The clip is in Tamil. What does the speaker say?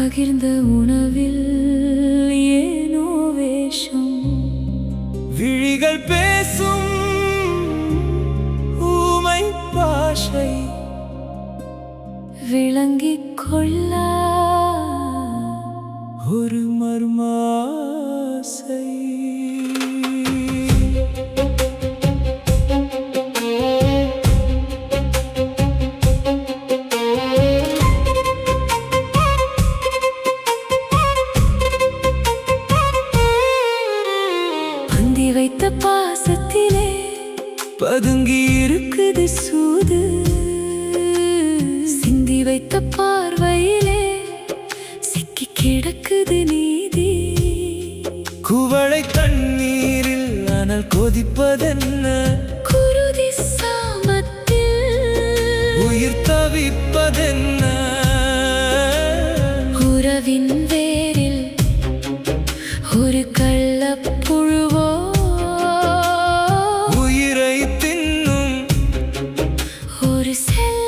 பகிர்ந்த உணவில் ஏனோ வேஷம். விழிகள் பேசும் ஊமை பாஷை விளங்கிக் கொள்ள ஒரு மர்மாசை. பந்தி வைத்த பாசத்திலே பதுங்கி இருக்குது சூது. சிந்தி வைத்த பார்வையிலே சிக்கி கிடக்குது நீதி. குவளை தண்ணீரில் அனல் கொதிப்பதென்ன? குருதி சாமத்தில் உயிர் தவிப்பதென்ன? உறவின் வேரில் ஒரு கள்ளப்புழுவோ உயிரை தின்னும் ஒரு செல்ல